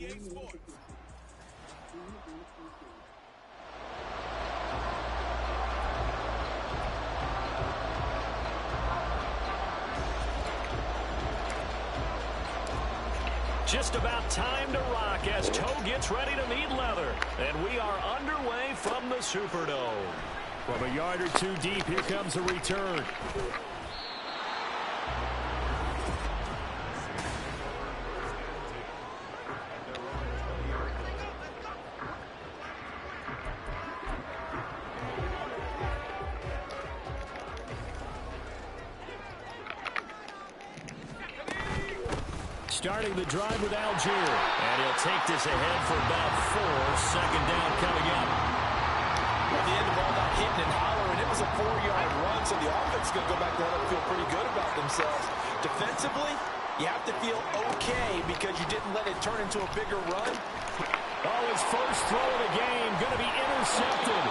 Just about time to rock as Toe gets ready to meet leather. And we are underway from the Superdome. From a yard or two deep, here comes the return. Starting the drive with Algier. And he'll take this ahead for about 4. Second down coming up. At the end of all that hitting and hollering, it was a 4-yard run, so the offense is going to go back there and feel pretty good about themselves. Defensively, you have to feel okay because you didn't let it turn into a bigger run. Oh, his first throw of the game going to be intercepted.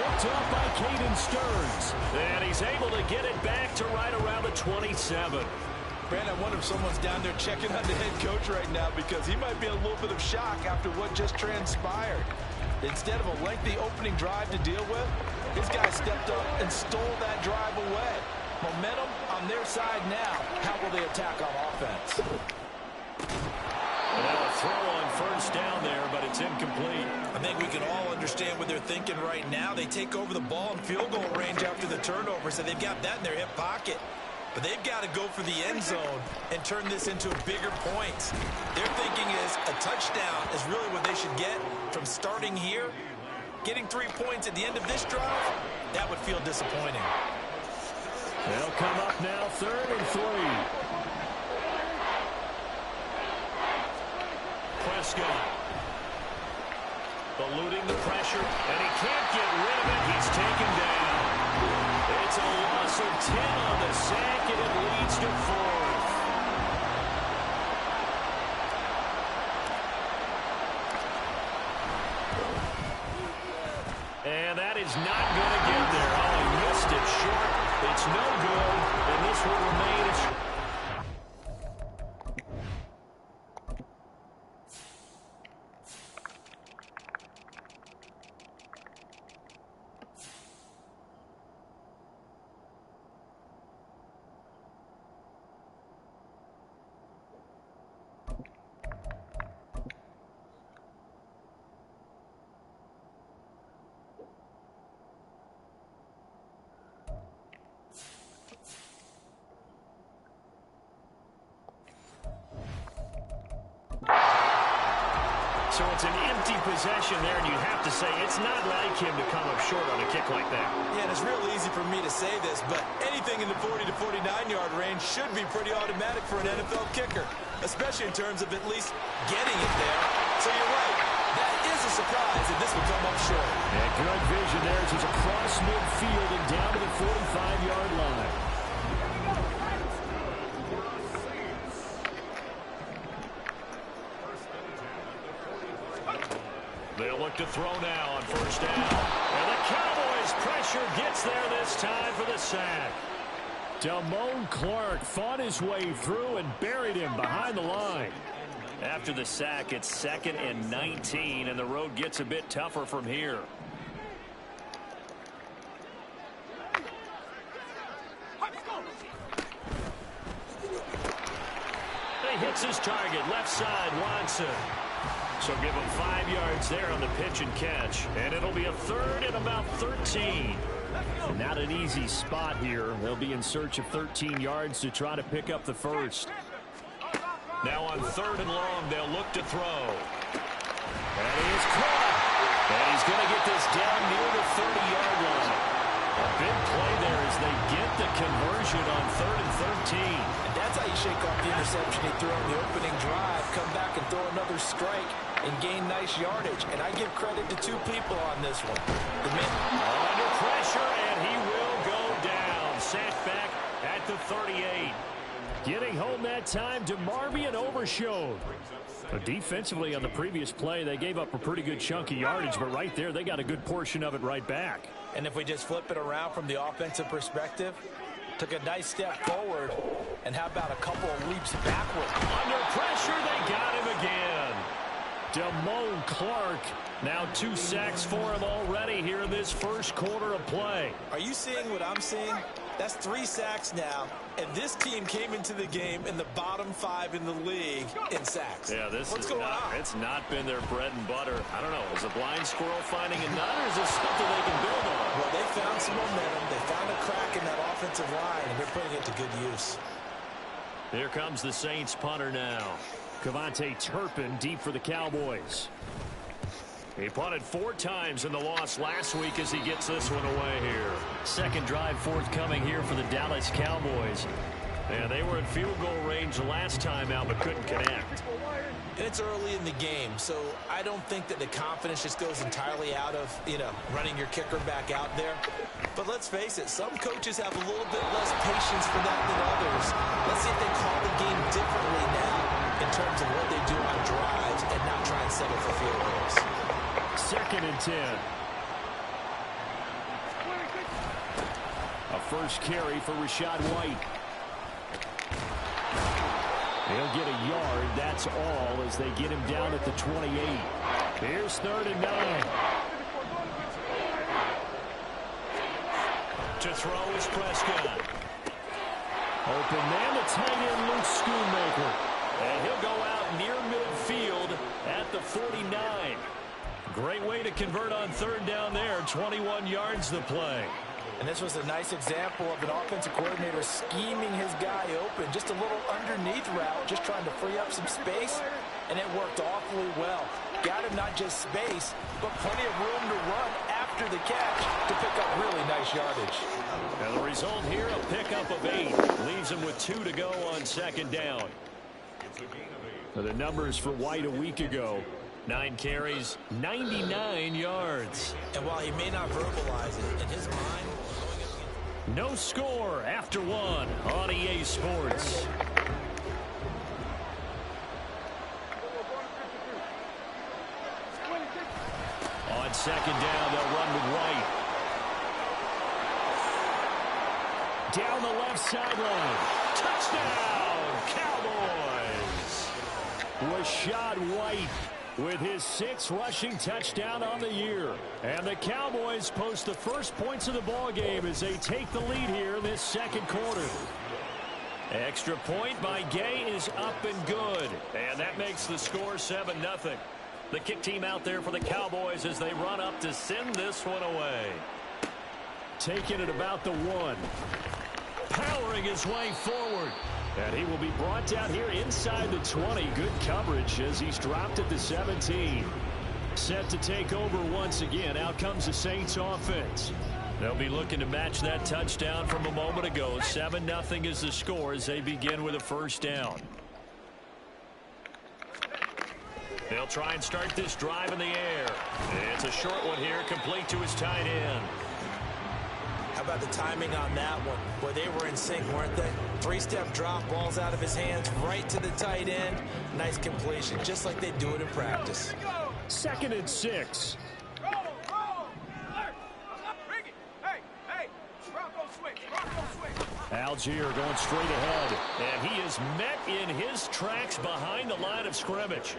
Picked up by Caden Stearns. And he's able to get it back to right around the 27. Brand, I wonder if someone's down there checking on the head coach right now because he might be in a little bit of shock after what just transpired. Instead of a lengthy opening drive to deal with, his guy stepped up and stole that drive away. Momentum on their side now. How will they attack on offense? Now a throw on first down there, but it's incomplete. I think we can all understand what they're thinking right now. They take over the ball in field goal range after the turnover, so they've got that in their hip pocket. But they've got to go for the end zone and turn this into bigger points. Their thinking is a touchdown is really what they should get from starting here. Getting 3 points at the end of this drive, that would feel disappointing. They'll come up now 3rd and 3. Prescott. Eluding the pressure, and he can't get rid of it. He's taken down. It's a loss of 10 on the sack, and it leads to 4th. And that is not going to get there. Oh, he missed it short. It's no good, and this will remain. So it's an empty possession there, and you have to say it's not like him to come up short on a kick like that. Yeah, and it's real easy for me to say this, but anything in the 40 to 49-yard range should be pretty automatic for an NFL kicker, especially in terms of at least getting it there. So you're right. That is a surprise, and this will come up short. Yeah, good vision there as he's across midfield and down to the 45-yard line. They'll look to throw now on first down. And the Cowboys' pressure gets there this time for the sack. Damone Clark fought his way through and buried him behind the line. After the sack, it's 2nd and 19, and the road gets a bit tougher from here. He hits his target, left side, Watson. So give him 5 yards there on the pitch and catch. And it'll be a 3rd and about 13. Not an easy spot here. They'll be in search of 13 yards to try to pick up the first. Now on 3rd and long, they'll look to throw. And he is caught. And he's going to get this down near the 30-yard line. A big play there as they get the conversion on 3rd and 13. And that's how you shake off the interception he threw on the opening drive, come back and throw another strike and gain nice yardage. And I give credit to 2 people on this one. The man under pressure, and he will go down. Sacked back at the 38. Getting home that time to Marby and Overshone. But defensively on the previous play, they gave up a pretty good chunk of yardage, but right there, they got a good portion of it right back. And if we just flip it around from the offensive perspective, took a nice step forward, and how about a couple of leaps backward? Under pressure, they got him again. Damone Clark. Now 2 sacks for him already here in this first quarter of play. Are you seeing what I'm seeing? That's 3 sacks now, and this team came into the game in the bottom 5 in the league in sacks. Yeah, What's going on? It's not been their bread and butter. I don't know. Is a blind squirrel finding a nut, or is this something they can build on? Well, they found some momentum. They found a crack in that offensive line, and they're putting it to good use. Here comes the Saints punter now. Cavante Turpin deep for the Cowboys. He punted 4 times in the loss last week as he gets this one away here. Second drive forthcoming here for the Dallas Cowboys. And they were in field goal range last time out but couldn't connect. And it's early in the game, so I don't think that the confidence just goes entirely out of, running your kicker back out there. But let's face it, some coaches have a little bit less patience for that than others. Let's see if they call the game differently now in terms of what they do on drives and not try and settle for field goals. 2nd and 10. A first carry for Rachaad White. He'll get a yard, that's all, as they get him down at the 28. Here's 3rd and 9. To throw is Prescott. Open man, the tight end, Luke Schoonmaker. And he'll go out near midfield at the 49. Great way to convert on 3rd down there. 21 yards to play. And this was a nice example of an offensive coordinator scheming his guy open. Just a little underneath route, just trying to free up some space, and it worked awfully well. Got him not just space, but plenty of room to run after the catch to pick up really nice yardage. And the result here, a pickup of 8. Leaves him with 2 to go on 2nd down. The numbers for White a week ago. 9 carries, 99 yards. And while he may not verbalize it, in his mind, no score after 1 on EA Sports. On 2nd down, they'll run with White. Down the left sideline. Touchdown, Cowboys. Rachaad White with his 6th rushing touchdown on the year. And the Cowboys post the first points of the ball game as they take the lead here in this 2nd quarter. Extra point by Gay is up and good. And that makes the score 7-0. The kick team out there for the Cowboys as they run up to send this one away. Taking it about the 1. Powering his way forward. And he will be brought down here inside the 20. Good coverage as he's dropped at the 17. Set to take over once again. Out comes the Saints offense. They'll be looking to match that touchdown from a moment ago. 7-0 is the score as they begin with a 1st down. They'll try and start this drive in the air. It's a short one here, complete to his tight end. How about the timing on that one? Boy, they were in sync, weren't they? 3-step drop, balls out of his hands, right to the tight end. Nice completion, just like they do it in practice. 2nd and 6. Algier going straight ahead, and he is met in his tracks behind the line of scrimmage.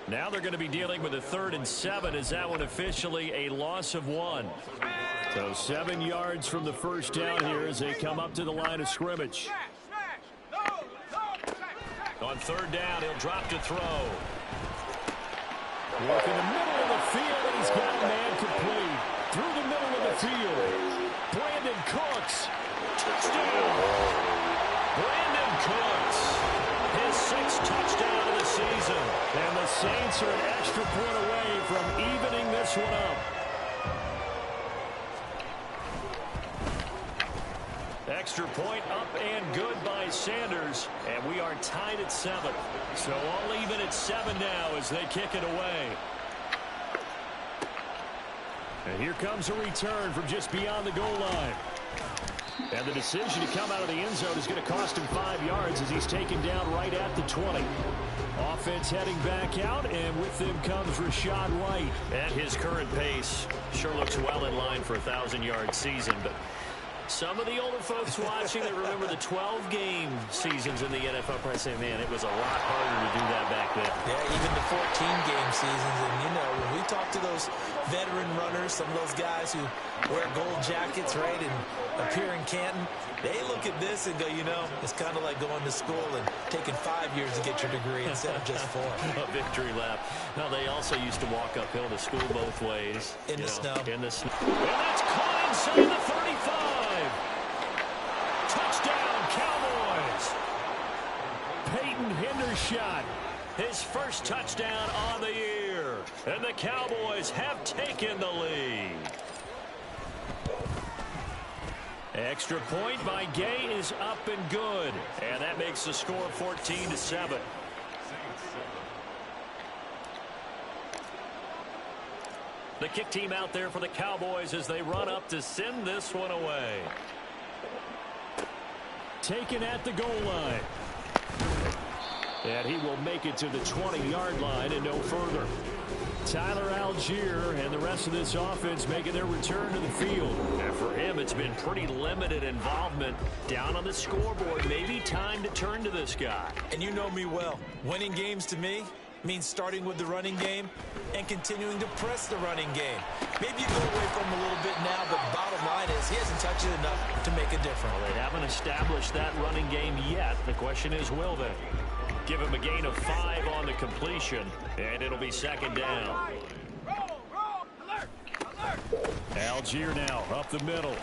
Now they're going to be dealing with a 3rd and 7 as that one officially a loss of 1. So 7 yards from the 1st down here as they come up to the line of scrimmage. On 3rd down, he'll drop to throw. Work in the middle of the field, and he's got a man complete. Through the middle of the field. Brandon Cooks. Touchdown. Brandon Cooks. His 6th touchdown of the season. And the Saints are an extra point away from evening this one up. Extra point up and good by Sanders. And we are tied at 7. So all even at 7 now as they kick it away. And here comes a return from just beyond the goal line. And the decision to come out of the end zone is going to cost him 5 yards as he's taken down right at the 20. Offense heading back out, and with them comes Rachaad White. At his current pace, sure looks well in line for a 1,000-yard season, but Some of the older folks watching that remember the 12-game seasons in the NFL probably say, man, it was a lot harder to do that back then. Yeah, even the 14-game seasons. And, you know, when we talk to those veteran runners, some of those guys who wear gold jackets, right, and appear in Canton, they look at this and go, you know, it's kind of like going to school and taking 5 years to get your degree instead of just 4. A victory lap. No, they also used to walk uphill to school both ways. In the snow. In the snow. And that's caught inside the 35. Touchdown, Cowboys. Peyton Hendershot, his first touchdown on the year. And the Cowboys have taken the lead. Extra point by Gay is up and good. And that makes the score 14-7. The kick team out there for the Cowboys as they run up to send this one away. Taken at the goal line. And he will make it to the 20-yard line and no further. Tyler Algier and the rest of this offense making their return to the field. And for him, it's been pretty limited involvement down on the scoreboard. Maybe time to turn to this guy. And you know me well. Winning games to me means starting with the running game and continuing to press the running game. Maybe you go away from him a little bit now, but bottom line is he hasn't touched it enough to make a difference. Well, they haven't established that running game yet. The question is, will they? Give him a gain of 5 on the completion, and it'll be second down. Algier now up the middle.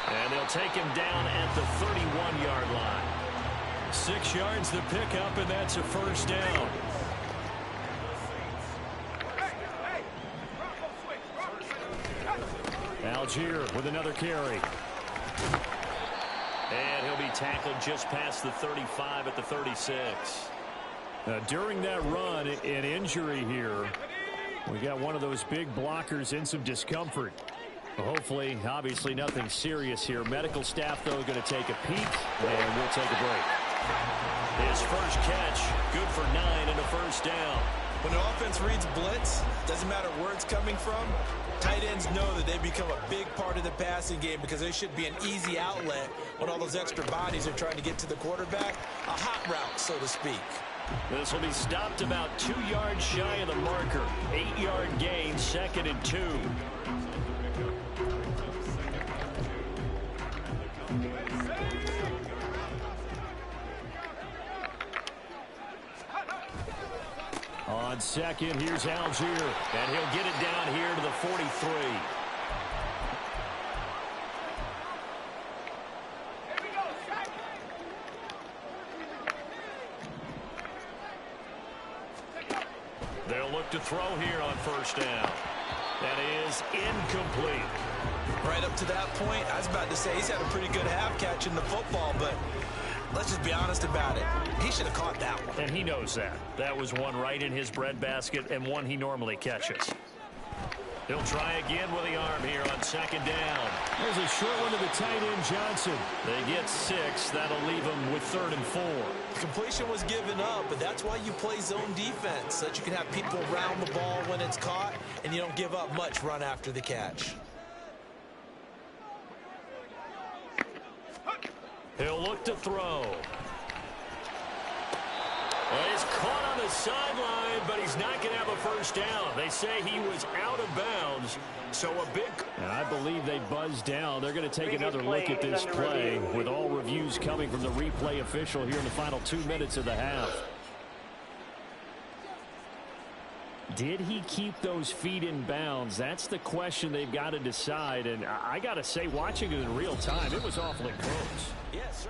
And they'll take him down at the 31-yard line. 6 yards the pickup, and that's a first down. Algier with another carry. And he'll be tackled just past the 35 at the 36. During that run, an injury here. We got one of those big blockers in some discomfort. Hopefully, obviously nothing serious here. Medical staff, though, going to take a peek, and we'll take a break. His first catch, good for 9 and a first down. When the offense reads blitz, doesn't matter where it's coming from, tight ends know that they become a big part of the passing game because they should be an easy outlet when all those extra bodies are trying to get to the quarterback. A hot route, so to speak. This will be stopped about 2 yards shy of the marker. 8-yard gain, 2nd and 2. On second, here's Algier, and he'll get it down here to the 43. They'll look to throw here on first down. That is incomplete. Right up to that point, I was about to say he's had a pretty good half catching the football, but let's just be honest about it. He should have caught that one. And he knows that. That was one right in his breadbasket and one he normally catches. He'll try again with the arm here on second down. There's a short one to the tight end, Johnson. They get 6. That'll leave them with 3rd and 4. The completion was given up, but that's why you play zone defense, so that you can have people round the ball when it's caught, and you don't give up much run after the catch. He'll look to throw. Well, he's caught on the sideline, but he's not going to have a first down. They say he was out of bounds, so a big... And I believe they buzzed down. They're going to take another look at this play with all reviews coming from the replay official here in the final 2 minutes of the half. Did he keep those feet in bounds? That's the question they've got to decide. And I got to say, watching it in real time, it was awfully close. Yes, sir.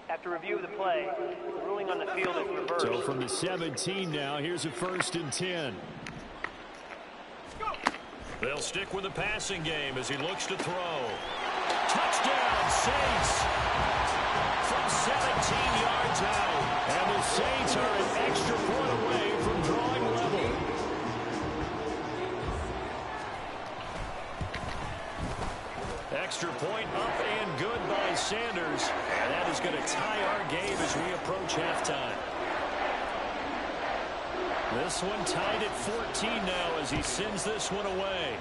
After review of the play, the ruling on the field is reversed. So from the 17 now, here's a 1st and 10. They'll stick with the passing game as he looks to throw. Touchdown, Saints! From 17 yards out. And the Saints are an extra point away from drawing level. Extra point up and good by Sanders. And that is going to tie our game as we approach halftime. This one tied at 14 now as he sends this one away.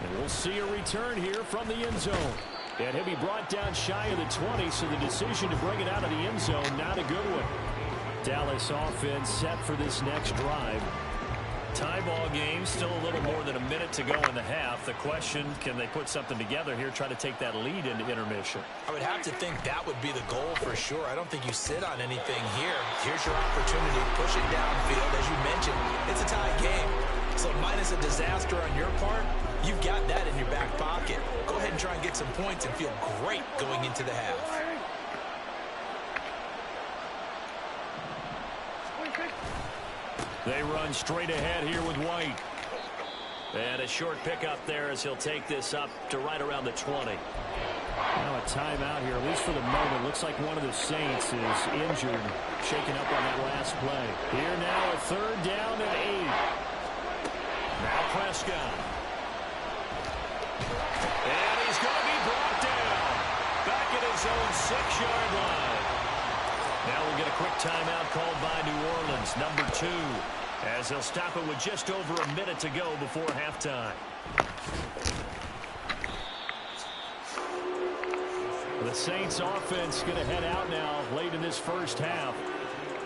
And we'll see a return here from the end zone. And he'll be brought down shy of the 20, so the decision to bring it out of the end zone, not a good one. Dallas offense set for this next drive. Tie ball game, still a little more than a minute to go in the half. The question, can they put something together here, try to take that lead into intermission? I would have to think that would be the goal for sure. I don't think you sit on anything here. Here's your opportunity. Push it downfield. As you mentioned, it's a tie game. So minus a disaster on your part, you've got that in your back pocket. Go ahead and try and get some points and feel great going into the half. They run straight ahead here with White. And a short pickup there as he'll take this up to right around the 20. Now a timeout here, at least for the moment. Looks like one of the Saints is injured, shaken up on that last play. Here now a third down and 8. Now Prescott. And he's going to be brought down. Back at his own 6-yard line. Now we'll get a quick timeout called by New Orleans, number 2. As they'll stop it with just over a minute to go before halftime. The Saints offense going to head out now late in this first half.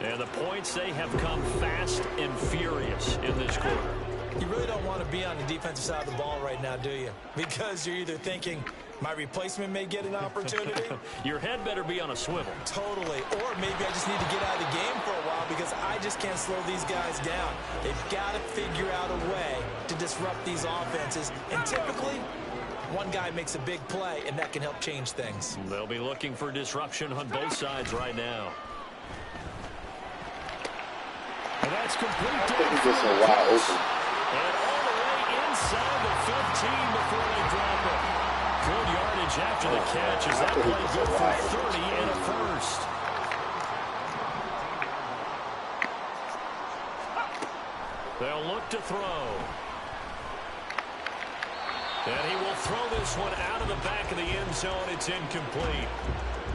And the points, they have come fast and furious in this quarter. You really don't want to be on the defensive side of the ball right now, do you? Because you're either thinking, my replacement may get an opportunity. Your head better be on a swivel. Totally. Or maybe I just need to get out of the game for a while because I just can't slow these guys down. They've got to figure out a way to disrupt these offenses. And typically, one guy makes a big play, and that can help change things. They'll be looking for disruption on both sides right now. And that's complete. I think he's just a wide open. And all the way inside the 15 before they drop it. Good yardage after the catch as that play good for 30 and a first. They'll look to throw. And he will throw this one out of the back of the end zone. It's incomplete.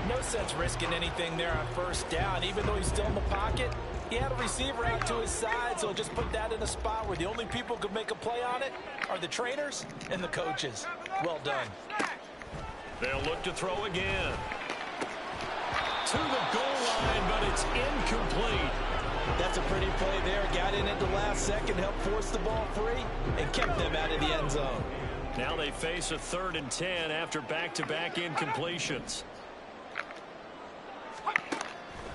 No sense risking anything there on first down. Even though he's still in the pocket, he had a receiver out to his side, so just put that in a spot where the only people who could make a play on it are the trainers and the coaches. Well done. They'll look to throw again. To the goal line, but it's incomplete. That's a pretty play there. Got in at the last second, helped force the ball free, and kept them out of the end zone. Now they face a 3rd and 10 after back-to-back incompletions.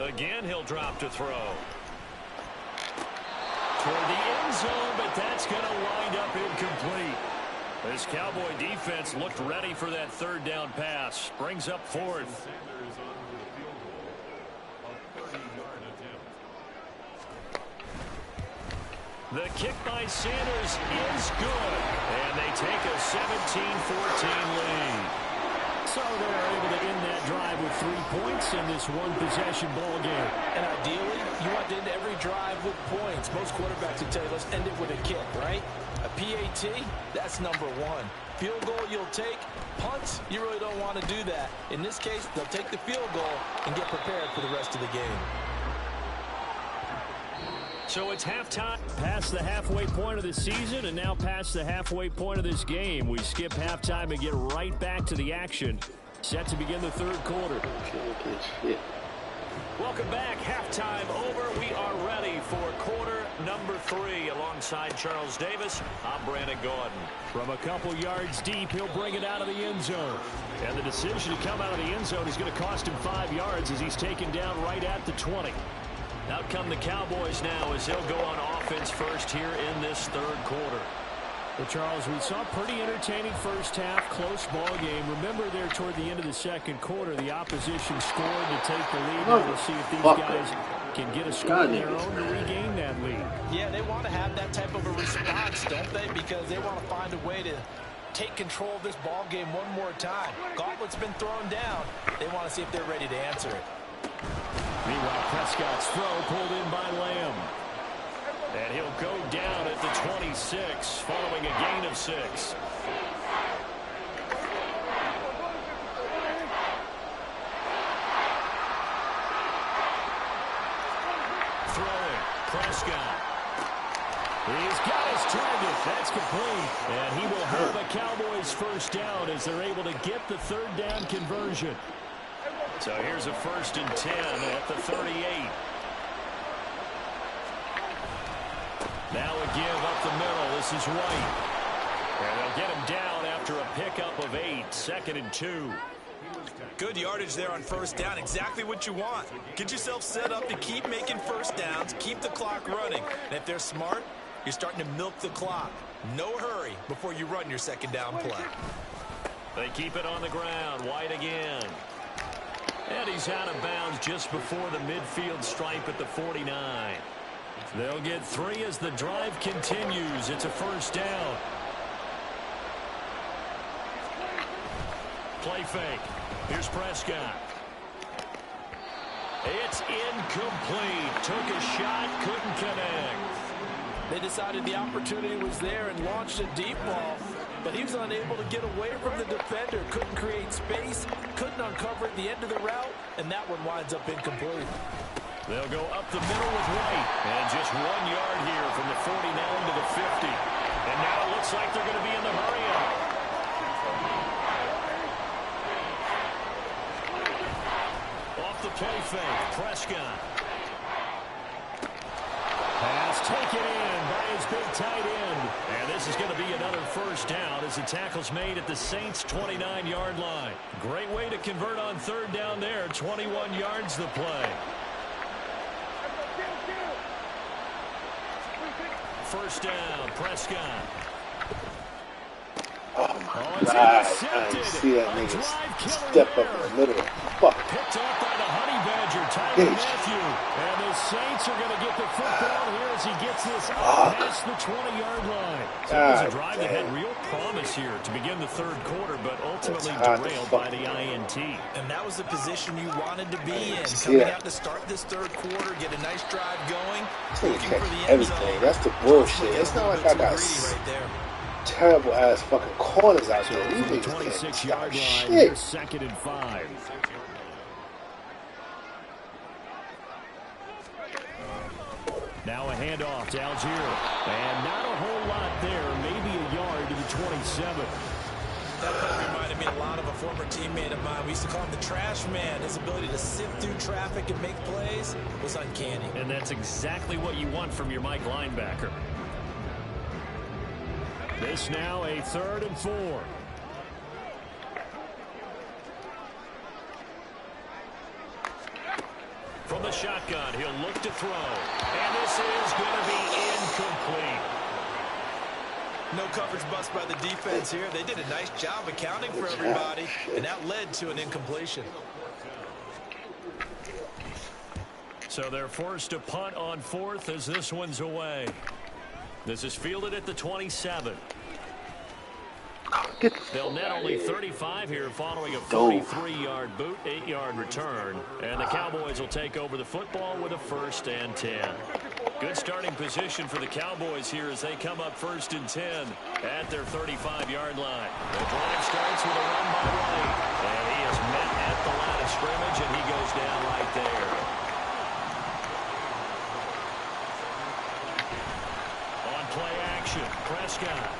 Again, he'll drop to throw. Toward the end zone, but that's going to wind up incomplete. This Cowboy defense looked ready for that 3rd down pass. Brings up 4th. The kick by Sanders is good. And they take a 17-14 lead. So they're able to end that drive with 3 points in this one-possession ball game. And ideally, you want to end every drive with points. Most quarterbacks would tell you, let's end it with a kick, right? A PAT, that's number 1. Field goal you'll take. Punts, you really don't want to do that. In this case, they'll take the field goal and get prepared for the rest of the game. So it's halftime, past the halfway point of the season, and now past the halfway point of this game. We skip halftime and get right back to the action. Set to begin the 3rd quarter. Welcome back. Halftime over. We are ready for quarter number 3. Alongside Charles Davis, I'm Brandon Gordon. From a couple yards deep, he'll bring it out of the end zone. And the decision to come out of the end zone is going to cost him 5 yards as he's taken down right at the 20. Out come the Cowboys now as they'll go on offense first here in this 3rd quarter. Well, Charles, we saw a pretty entertaining first half, close ball game. Remember there toward the end of the 2nd quarter, the opposition scored to take the lead. Now we'll see if these guys can get a score of their own to regain that lead. Yeah, they want to have that type of a response, don't they? Because they want to find a way to take control of this ball game one more time. Gauntlet's been thrown down. They want to see if they're ready to answer it. Meanwhile, Prescott's throw pulled in by Lamb. And he'll go down at the 26 following a gain of 6. Prescott. He's got his target. That's complete. And he will have a Cowboys first down as they're able to get the third down conversion. So here's a 1st and 10 at the 38. Now a give up the middle. This is White. And they'll get him down after a pickup of 8. 2nd and 2. Good yardage there on 1st down. Exactly what you want. Get yourself set up to keep making 1st downs, keep the clock running. And if they're smart, you're starting to milk the clock. No hurry before you run your 2nd down play. They keep it on the ground. White again. And he's out of bounds just before the midfield stripe at the 49. They'll get 3 as the drive continues. It's a 1st down. Play fake. Here's Prescott. It's incomplete. Took a shot, couldn't connect. They decided the opportunity was there and launched a deep ball, but he was unable to get away from the defender. Couldn't create space, couldn't uncover at the end of the route, and that one winds up incomplete. They'll go up the middle with White. And just 1 yard here from the 49 to the 50. And now it looks like they're going to be in the hurry-up. Off the play fake, Prescott. Pass taken in by his big tight end. And this is going to be another 1st down as the tackle's made at the Saints' 29-yard line. Great way to convert on 3rd down there. 21 yards the play. 1st down, Prescott. Oh my God, I didn't see that nigga step up in the middle. Fuck. Picked off by the Honey Badger, Tyler Matthew. And the Saints are going to get the football here as he gets this up past the 20-yard line. So it was a drive that had real promise here to begin the 3rd quarter, but ultimately derailed by the INT. And that was the position you wanted to be in. Coming out to start this 3rd quarter, get a nice drive going. Looking for the end zone. That's the bullshit. It's not like I got right there. Terrible ass fucking corners out there. These niggas can't stop shit. 2nd and 5. Now a handoff to Algier. And not a whole lot there. Maybe a yard to the 27. That play reminded me a lot of a former teammate of mine. We used to call him the trash man. His ability to sift through traffic and make plays was uncanny. And that's exactly what you want from your Mike linebacker. This now a 3rd and 4. From the shotgun, he'll look to throw. And this is going to be incomplete. No coverage bust by the defense here. They did a nice job accounting for everybody, and that led to an incompletion. So they're forced to punt on 4th as this one's away. This is fielded at the 27. They'll net only 35 here following a 43-yard boot, 8-yard return. And the Cowboys will take over the football with a 1st and 10. Good starting position for the Cowboys here as they come up 1st and 10 at their 35-yard line. The drive starts with a run by White. And he is met at the line of scrimmage, and he goes down right there. On play action, Prescott.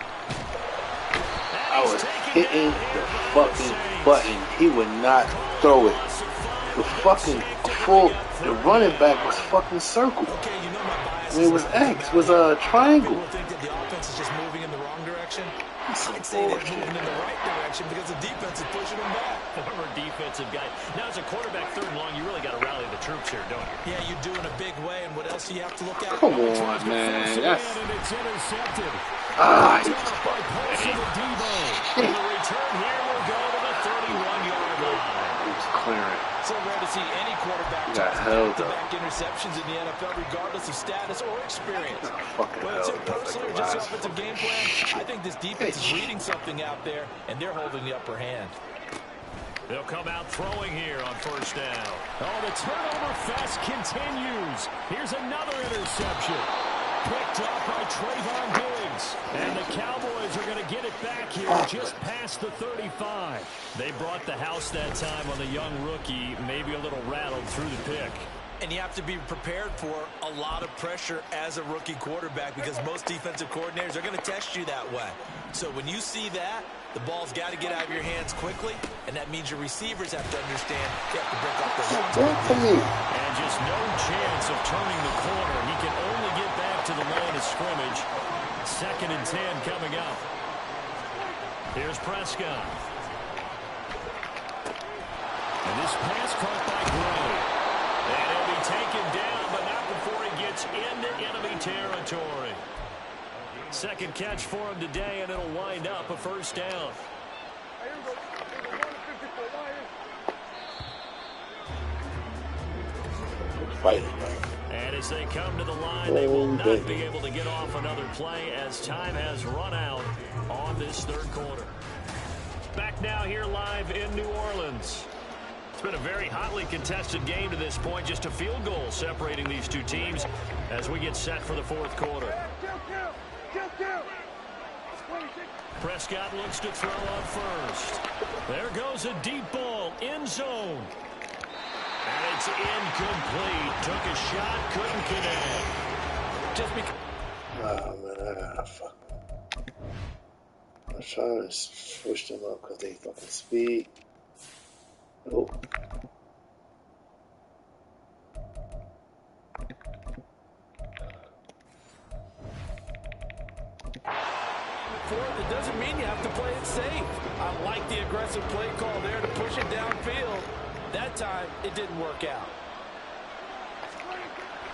I was hitting the fucking button. He would not throw it. The running back was fucking circle. I mean, it was X. It was a triangle. People think that the offense is just moving in the wrong direction. That's I'd say they're moving in the right direction because the defense is pushing them back. Former defensive guy. Now, as a quarterback 3rd and long, you really got to rally the troops here, don't you? Yeah, you do in a big way, and what else do you have to look at? Come on, man. That's... And it's intercepted. He's by Paulson and Debo. And the return here will go to the 31-yard line. He's clearing. So rare to see any quarterback got held up. back interceptions in the NFL, regardless of status or experience. Whether it's personal or just offensive game plan, I think this defense is reading something out there, and they're holding the upper hand. They'll come out throwing here on 1st down. Oh, the turnover fest continues. Here's another interception. Picked up by Trayvon Diggs. And the Cowboys are going to get it back here just past the 35. They brought the house that time on the young rookie, maybe a little rattled through the pick. And you have to be prepared for a lot of pressure as a rookie quarterback because most defensive coordinators are going to test you that way. So when you see that, the ball's got to get out of your hands quickly, and that means your receivers have to understand they have to break up their runs. And just no chance of turning the corner. He can only get back to the line of scrimmage. 2nd and 10 coming up. Here's Prescott. And this pass caught by Gray. And he'll be taken down, but not before he gets into enemy territory. 2nd catch for him today, and it'll wind up a 1st down. And as they come to the line, they will not be able to get off another play as time has run out on this 3rd quarter. Back now here live in New Orleans. It's been a very hotly contested game to this point. Just a field goal separating these two teams as we get set for the 4th quarter. Prescott looks to throw on first. There goes a deep ball, end zone. And it's incomplete. Took a shot, couldn't connect. Just because. Oh, man, I gotta fuck. I'm trying to push them up because they fucking speed. Oh. 4th, it doesn't mean you have to play it safe. I like the aggressive play call there to push it downfield. That time, it didn't work out.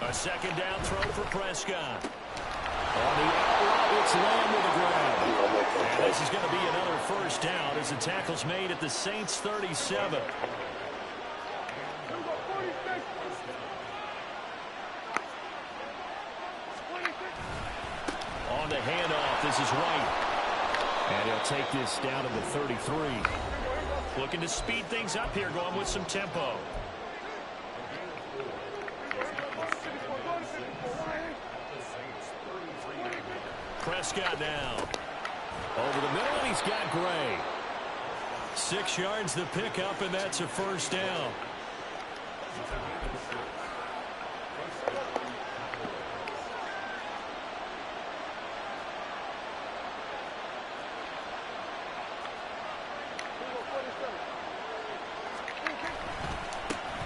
A 2nd down throw for Prescott. On the outright, it's Lamb with the grab. And this is going to be another 1st down as the tackle's made at the Saints' 37. On the handoff, this is White. And he'll take this down to the 33. Looking to speed things up here, going with some tempo. Prescott now. Over the middle, and he's got Gray. 6 yards the pickup, and that's a 1st down.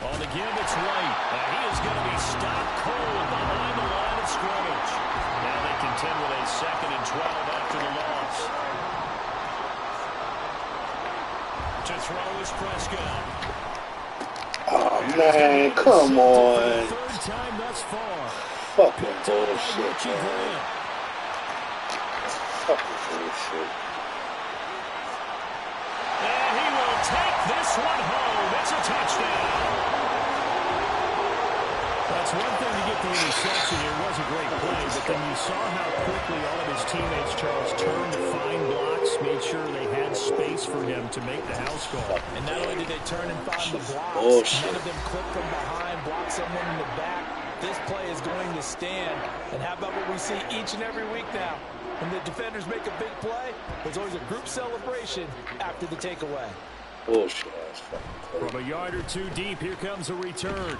On the give, it's White. And he is going to be stopped cold behind the line of scrimmage. Now they contend with a 2nd and 12 after the loss. To throw is Prescott. Oh, man, come on. 3rd time thus far. Fucking bullshit, man. Fucking bullshit. And he will take this one home. It's a touchdown. That's one thing to get the interception. It was a great play, but then you saw how quickly all of his teammates, Charles, turned to find blocks, made sure they had space for him to make the house call. And not only did they turn and find the blocks, none of them clip from behind, block someone in the back. This play is going to stand. And how about what we see each and every week now? When the defenders make a big play, there's always a group celebration after the takeaway. Bullshit. From a yard or two deep, here comes a return.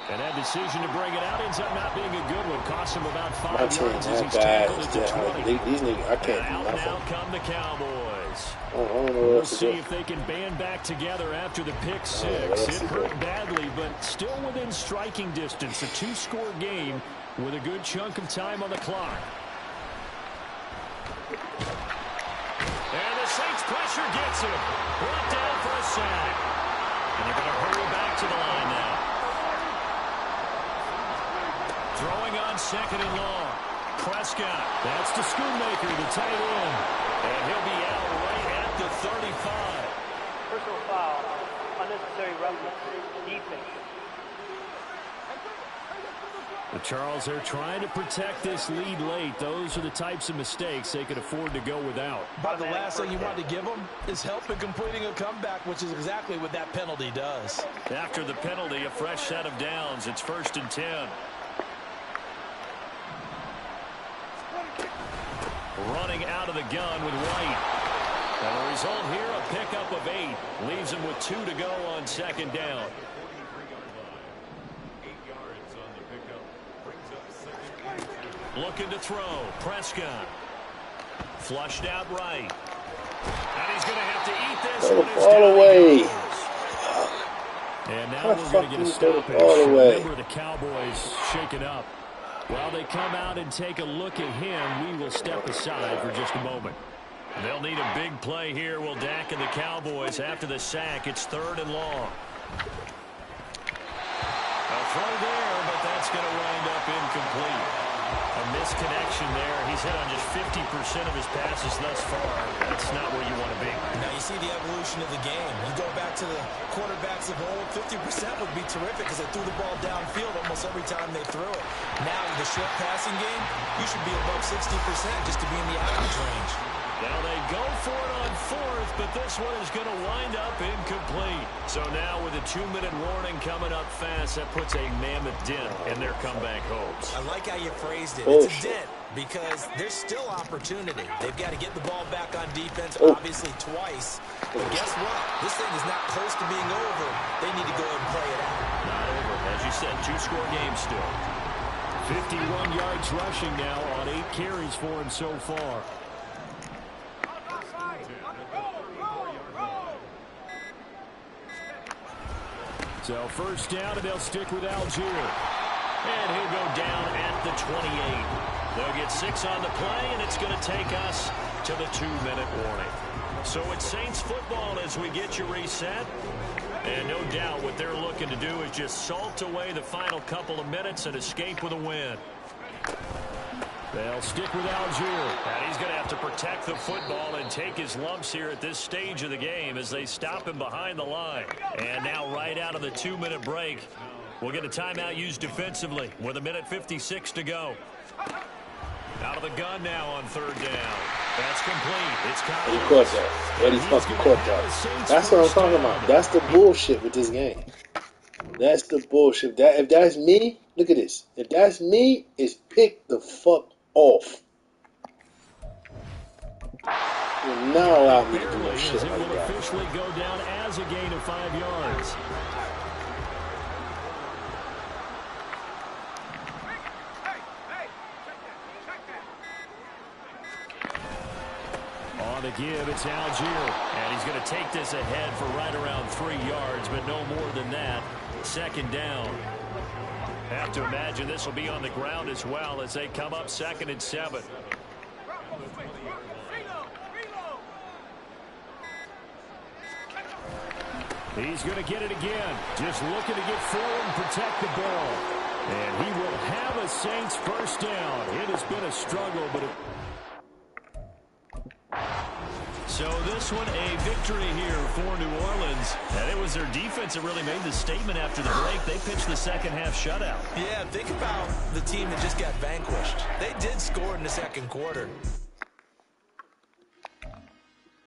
And that decision to bring it out ends up not being a good one. Cost him about 5 yards as he's tackled at the 20. These niggas, I can't and do out nothing. now come the Cowboys. We'll see if they can band back together after the pick 6. It hurt badly, but still within striking distance. A 2-score game with a good chunk of time on the clock. And the Saints pressure gets him. Brought down for a sack. And they're going to hurry back to the line now. Throwing on 2nd and long. Prescott. That's to Schoonmaker, the tight end. And he'll be out right at the 35. Personal foul. Unnecessary roughness. Defense. But Charles, they're trying to protect this lead late. Those are the types of mistakes they could afford to go without. But the last thing you want to give them is help in completing a comeback, which is exactly what that penalty does. After the penalty, a fresh set of downs. It's 1st and 10. Running out of the gun with White. And the result here, a pickup of 8. Leaves him with 2 to go on 2nd down. Looking to throw. Prescott. Flushed out right. And he's going to have to eat this. Throw the ball away. And now we're going to get a stoppage. Remember, the Cowboys shaken up. While they come out and take a look at him, we will step aside for just a moment. They'll need a big play here. Will Dak and the Cowboys after the sack. It's 3rd and long. A throw there, but that's going to wind up incomplete. A misconnection there. He's hit on just 50% of his passes thus far. That's not where you want to be. Now you see the evolution of the game. You go back to the quarterbacks of old, 50% would be terrific because they threw the ball downfield almost every time they threw it. Now with the short passing game, you should be above 60% just to be in the average range. Now they go for it on 4th, but this one is going to wind up incomplete. So now with a 2-minute warning coming up fast, that puts a mammoth dent in their comeback hopes. I like how you phrased it. It's a dent because there's still opportunity. They've got to get the ball back on defense, obviously twice. But guess what? This thing is not close to being over. They need to go ahead and play it out. Not over. As you said, 2-score game still. 51 yards rushing now on 8 carries for him so far. So 1st down, and they'll stick with Algier. And he'll go down at the 28. They'll get 6 on the play, and it's going to take us to the 2-minute warning. So it's Saints football as we get you reset. And no doubt what they're looking to do is just salt away the final couple of minutes and escape with a win. They'll stick with Algier. And he's going to have to protect the football and take his lumps here at this stage of the game as they stop him behind the line. And now right out of the 2-minute break, we'll get a timeout used defensively with 1:56 to go. Out of the gun now on 3rd down. That's complete. It's He caught that. Eddie fucking caught that. That's what I'm talking about. That's the bullshit with this game. That's the bullshit. If that's me, look at this. If that's me, it's pick the fuck off. You'll not allow me to do no shit like that. It will officially go down as a gain of 5 yards. On the give, it's Algier. And he's going to take this ahead for right around 3 yards, but no more than that. 2nd down. Have to imagine this will be on the ground as well as they come up 2nd and 7. He's going to get it again. Just looking to get forward and protect the ball. And he will have a Saints 1st down. It has been a struggle, but so this one a victory here for New Orleans. And it was their defense that really made the statement after the break. They pitched the second half shutout. Yeah, think about the team that just got vanquished. They did score in the 2nd quarter.